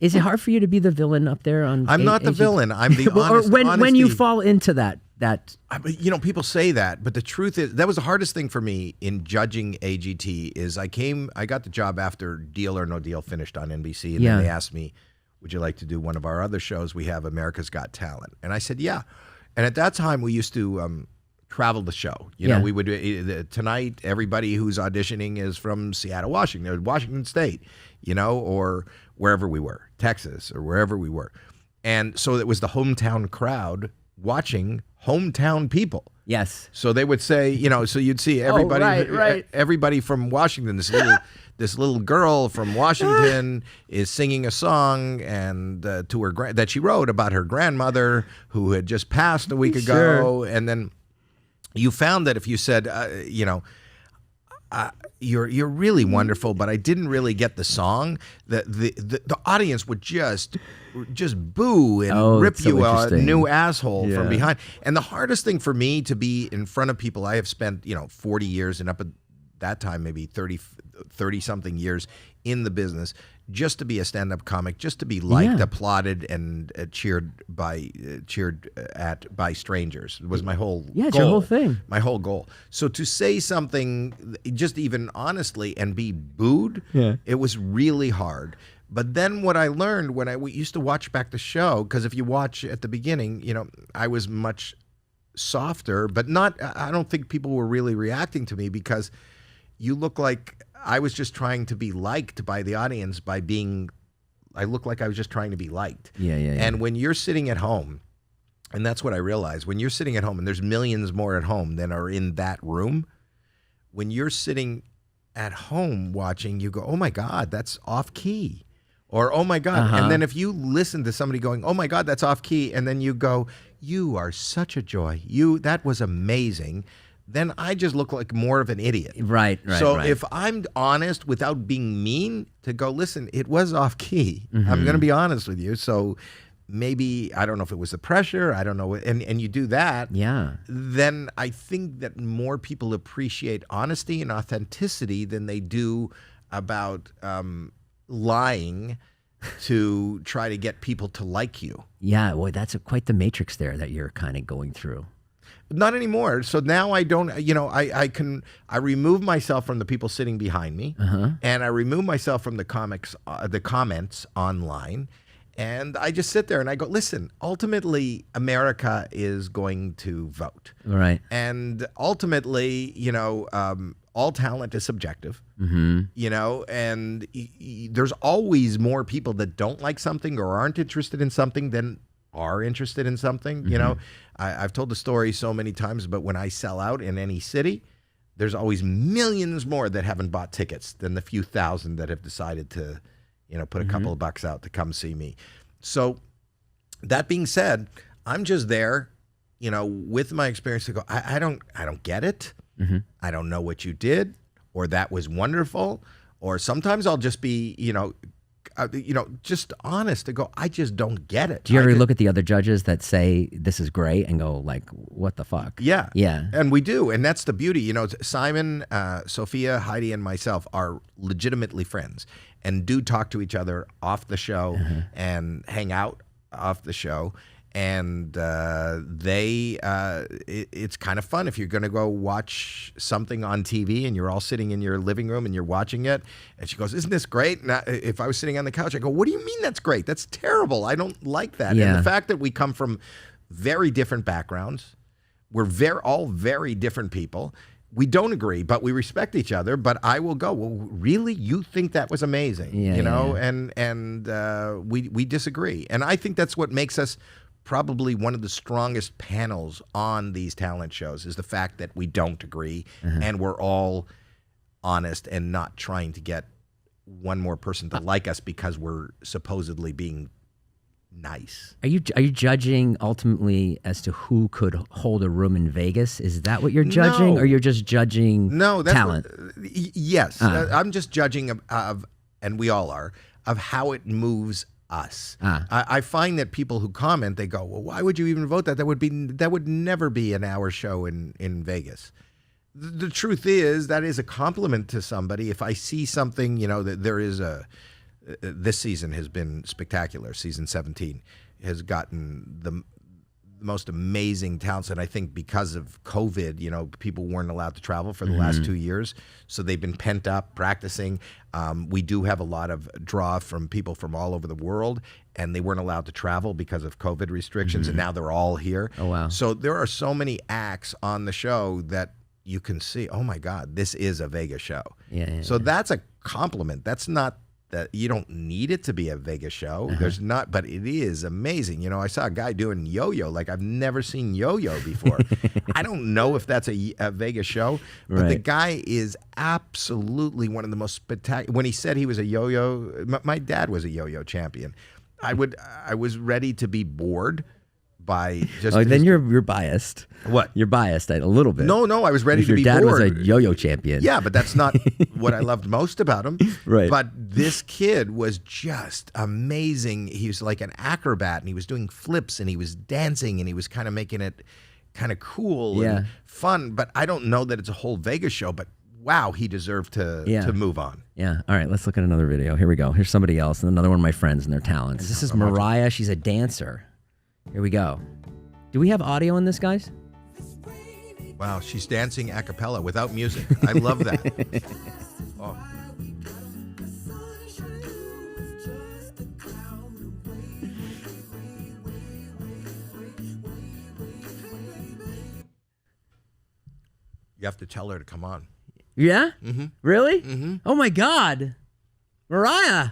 Is it hard for you to be the villain up there on? I'm not the villain. I'm the honest. Or when you fall into that. People say that, but the truth is that was the hardest thing for me in judging AGT. Is I got the job after Deal or No Deal finished on NBC, and then they asked me, "Would you like to do one of our other shows? We have America's Got Talent," and I said, "Yeah." And at that time, we used to travel the show. You know, we would tonight. Everybody who's auditioning is from Seattle, Washington State, or wherever we were, Texas, or wherever we were, and so it was the hometown crowd watching hometown people. Yes. So they would say, so you'd see everybody, everybody from Washington. This little girl from Washington is singing a song and to her that she wrote about her grandmother who had just passed a week ago, and then you found that if you said, you're really wonderful, but I didn't really get the song, the audience would just boo and rip you a new asshole from behind. And the hardest thing for me to be in front of people, I have spent 40 years and up at that time maybe 30 something years in the business, just to be a stand-up comic, just to be liked, applauded, and cheered at by strangers. It was my whole goal. It's your whole thing. My whole goal. So to say something just even honestly and be booed, it was really hard. But then what I learned when we used to watch back the show, because if you watch at the beginning, I was much softer, but I don't think people were really reacting to me because you look like I was just trying to be liked by the audience I look like I was just trying to be liked. Yeah. And when you're sitting at home, and that's what I realized, when you're sitting at home, and there's millions more at home than are in that room, when you're sitting at home watching, you go, oh my God, that's off key. Or, oh my God. And then if you listen to somebody going, oh my God, that's off key, and then you go, you are such a joy. That was amazing. Then I just look like more of an idiot. Right. So if I'm honest without being mean, to go, listen, it was off key. I'm going to be honest with you. So maybe, I don't know if it was the pressure, I don't know, and you do that, then I think that more people appreciate honesty and authenticity than they do about lying to try to get people to like you. Yeah, boy, that's quite the matrix there that you're kind of going through. Not anymore. So now I don't, I remove myself from the people sitting behind me, and I remove myself from the comments online, and I just sit there and I go, listen, ultimately America is going to vote. Right. And ultimately, all talent is subjective, and there's always more people that don't like something or aren't interested in something than are interested in something. I've told the story so many times, but when I sell out in any city, there's always millions more that haven't bought tickets than the few thousand that have decided to, put a couple of bucks out to come see me. So that being said, I'm just there, with my experience to go, I don't get it. I don't know what you did, or that was wonderful. Or sometimes I'll just be, just honest to go, I just don't get it. Do you ever look at the other judges that say this is great and go like, what the fuck? Yeah. Yeah. And we do. And that's the beauty. Simon, Sophia, Heidi, and myself are legitimately friends and do talk to each other off the show and hang out off the show. And it's kind of fun if you're going to go watch something on TV and you're all sitting in your living room and you're watching it. And she goes, isn't this great? And if I was sitting on the couch, I go, what do you mean that's great? That's terrible. I don't like that. Yeah. And the fact that we come from very different backgrounds, we're all very different people. We don't agree, but we respect each other. But I will go, well, really? You think that was amazing? And we disagree. And I think that's what makes us probably one of the strongest panels on these talent shows, is the fact that we don't agree and we're all honest and not trying to get one more person to like us because we're supposedly being nice. Are you judging ultimately as to who could hold a room in Vegas? Is that what you're judging, or you're just judging talent? Yes, I'm just judging of, and we all are, of how it moves us. I find that people who comment, they go, well, why would you even vote that? That would never be an hour show in Vegas. The truth is, that is a compliment to somebody. If I see something, that there is this season has been spectacular. Season 17 has gotten the most amazing talents, and I think because of COVID, people weren't allowed to travel for the last 2 years, so they've been pent up practicing. We do have a lot of draw from people from all over the world, and they weren't allowed to travel because of COVID restrictions, and now they're all here. Oh, wow. So there are so many acts on the show that you can see, oh my God, this is a Vegas show. So that's a compliment. That's not that you don't need it to be a Vegas show. There's not, but it is amazing. I saw a guy doing yo-yo like I've never seen yo-yo before. I don't know if that's a Vegas show, but the guy is absolutely one of the most spectacular. When he said he was a yo-yo, my dad was a yo-yo champion. I was ready to be bored by just. Oh, then you're biased. What? You're biased a little bit. No, I was ready to be bored. Your dad was a yo-yo champion. Yeah, but that's not what I loved most about him. Right. But this kid was just amazing. He was like an acrobat, and he was doing flips, and he was dancing, and he was kind of making it kind of cool and fun. But I don't know that it's a whole Vegas show, but wow, he deserved to move on. Yeah. All right, let's look at another video. Here we go. Here's somebody else, and another one of my friends and their talents. This is Mariah. She's a dancer. Here we go. Do we have audio in this, guys? Wow, she's dancing a cappella without music. I love that. Oh. You have to tell her to come on. Yeah? Mm-hmm. Really? Mm-hmm. Oh, my God. Mariah,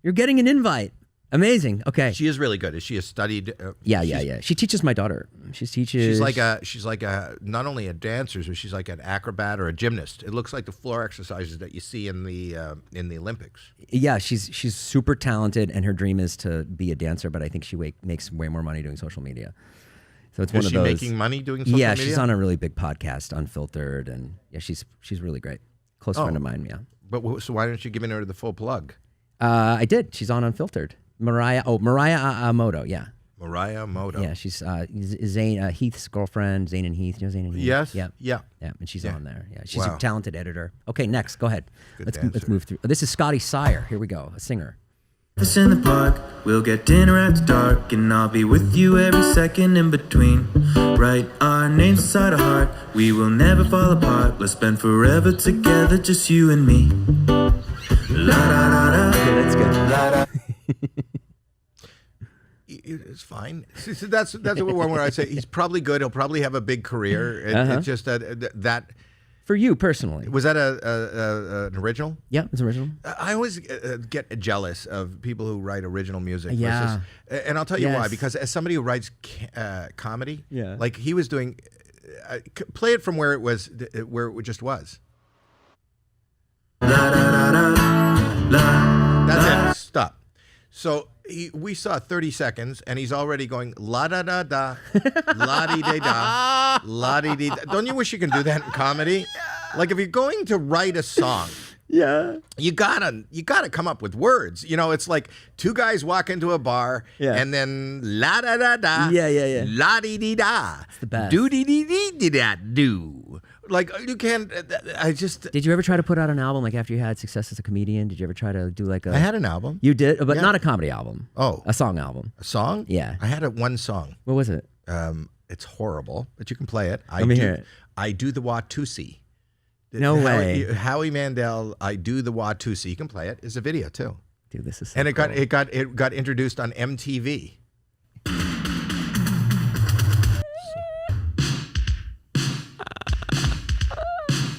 you're getting an invite. Amazing. Okay. She is really good. She has studied. Yeah. She teaches my daughter. She's like a not only a dancer, but she's like an acrobat or a gymnast. It looks like the floor exercises that you see in the Olympics. Yeah, she's super talented, and her dream is to be a dancer. But I think she makes way more money doing social media. So it's one of those. Is she making money doing social media? Yeah, she's on a really big podcast, Unfiltered, and she's really great. Close friend of mine. Yeah. But so why don't you give her the full plug? I did. She's on Unfiltered. Mariah Moto, yeah. Mariah Moto. Yeah, she's Zane Heath's girlfriend, Zane and Heath. You know Zane and Heath? Yes. Yeah, and she's on there. Yeah, she's a talented editor. Okay, next, go ahead. Let's move through. This is Scotty Sire. Here we go, a singer. Us in the park, we'll get dinner after dark, and I'll be with you every second in between. Write our names inside a heart, we will never fall apart. Let's spend forever together, just you and me. La da da da. Okay, that's good. La da. It's fine. That's the one where I say he's probably good. He'll probably have a big career. It's just that. For you personally, was that an original? Yeah, it's original. I always get jealous of people who write original music. Yeah, and I'll tell you why. Because as somebody who writes comedy, like he was doing, play it from where it was, where it just was. La da da da la. That's it. Stop. So we saw 30 seconds, and he's already going la da da da, la di da da, la di da. Don't you wish you could do that in comedy? Like if you're going to write a song, you gotta come up with words. It's like two guys walk into a bar, and then la da da da, la di di da, it's the best. Do di di di di da do. Like you can't. I just. Did you ever try to put out an album like after you had success as a comedian? Did you ever try to do like a? I had an album. You did, but not a comedy album. Oh, a song album. A song? Yeah. I had one song. What was it? It's horrible, but you can play it. Let me hear it. I do the Watusi. No way. Howie Mandel. I do the Watusi. You can play it. It's a video too. Dude, this is. So and cool. it got introduced on MTV.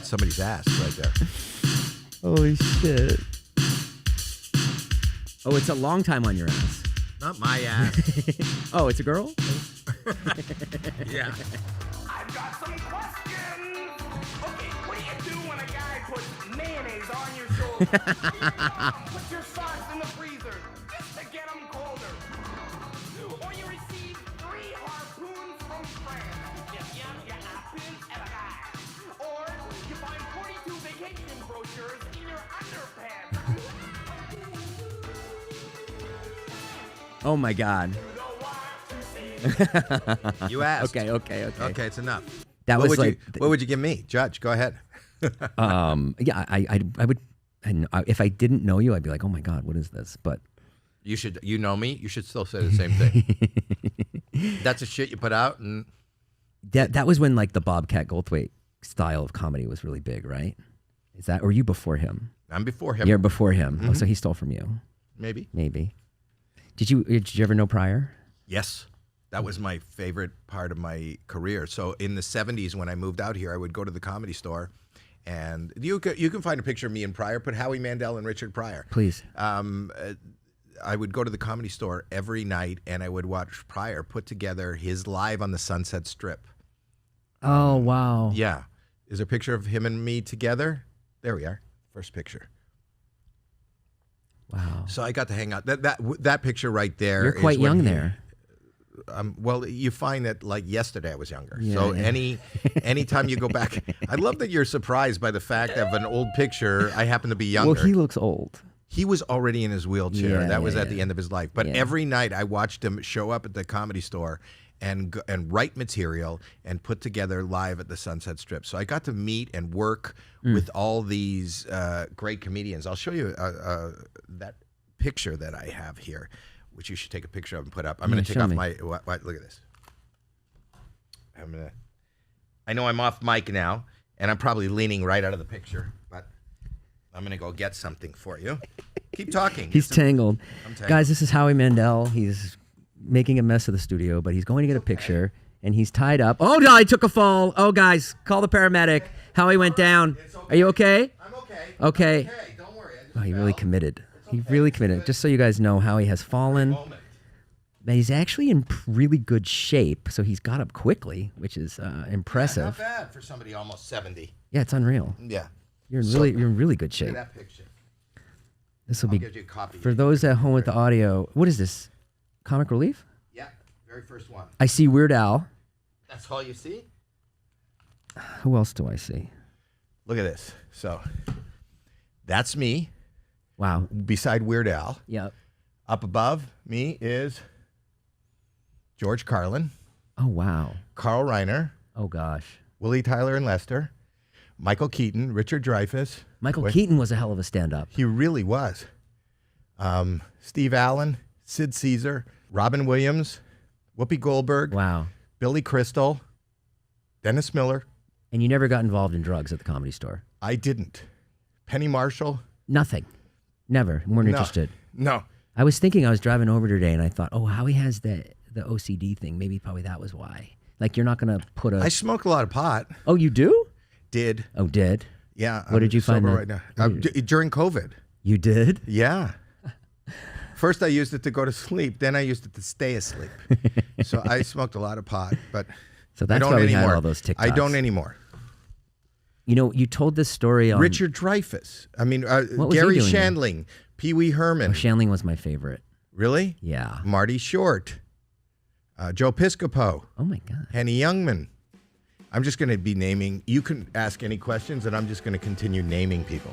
Somebody's ass right there. Holy shit. Oh, it's a long time on your ass. Not my ass. Oh, it's a girl? Yeah. I've got some questions. Okay, what do you do when a guy puts mayonnaise on your shoulder? Put your socks in the freezer just to get them colder. Or you receive 3 harpoons from France. You happen at a guy. Or you find 42 vacation brochures in your underpants. Oh my God. You asked. Okay, it's enough. That what was would like. What would you give me, Judge? Go ahead. Yeah, I would And if I didn't know you, I'd be like, oh my God, what is this? But You know me. You should still say the same thing. That's the shit you put out, and that was when like the Bobcat Goldthwait style of comedy was really big, right? Is that, or were you before him? I'm before him. You're before him. Oh, so he stole from you. Maybe. Did you ever know Pryor? Yes. That was my favorite part of my career. So in the 70s, when I moved out here, I would go to the Comedy Store, and you can find a picture of me and Pryor. Put Howie Mandel and Richard Pryor. Please. I would go to the Comedy Store every night, and I would watch Pryor put together his Live on the Sunset Strip. Oh, wow. Yeah. Is there a picture of him and me together? There we are. First picture. Wow. So I got to hang out. That picture right there. You're quite young there. Well, you find that like yesterday I was younger. Yeah, so yeah. anytime you go back, I love that you're surprised by the fact of an old picture. I happen to be younger. Well, he looks old. He was already in his wheelchair. Yeah, That was yeah, at the end of his life. But every night I watched him show up at the Comedy Store and write material and put together Live at the Sunset Strip. So I got to meet and work with all these great comedians. I'll show you that picture that I have here, which you should take a picture of and put up. I'm going to take off my. Look at this. I know I'm off mic now, and I'm probably leaning right out of the picture, but I'm going to go get something for you. Keep talking. He's tangled. I'm tangled. Guys, this is Howie Mandel. He's making a mess of the studio, but he's going to get a picture, and he's tied up. Oh, no, I took a fall. Oh, guys, call the paramedic. Howie went down. Are you okay? I'm okay. Okay. I'm okay. Don't worry. I just Oh, he really fell. committed. He really committed. Just so you guys know, Howie has fallen. But he's actually in really good shape, so he's got up quickly, which is impressive. Not bad for somebody almost 70. Yeah, it's unreal. Yeah. You're in really good Look shape. at that picture. This will I'll be give you a copy. for those at home with the audio. What is this? Comic Relief? Yeah, very first one. I see Weird Al. That's all you see? Who else do I see? Look at this. So that's me Wow. beside Weird Al. Yep. Up above me is George Carlin, Oh, wow. Carl Reiner, Oh, gosh. Willie Tyler and Lester, Michael Keaton, Richard Dreyfuss. Michael Keaton was a hell of a stand-up. He really was. Steve Allen, Sid Caesar, Robin Williams, Whoopi Goldberg, Wow. Billy Crystal, Dennis Miller. And you never got involved in drugs at the Comedy Store? I didn't. Penny Marshall. Nothing. Never. Weren't interested. No. I was thinking, I was driving over today, and I thought, oh, Howie has the OCD thing. Maybe probably that was why. Like, you're not going to put I smoke a lot of pot. Oh, you do? Did. Oh, did? Yeah. What did you find sober that- right now? During COVID. You did? Yeah. First I used it to go to sleep. Then I used it to stay asleep. So I smoked a lot of pot, but So I that's don't why we anymore. had all those TikToks. I don't anymore. You know, you told this story on... Richard Dreyfuss. I mean, What was he Gary doing there? Shandling, Pee Wee Herman. Oh, Shandling was my favorite. Really? Yeah. Marty Short, Joe Piscopo, Oh, my God. Henny Youngman. I'm just going to be naming. You can ask any questions, and I'm just going to continue naming people.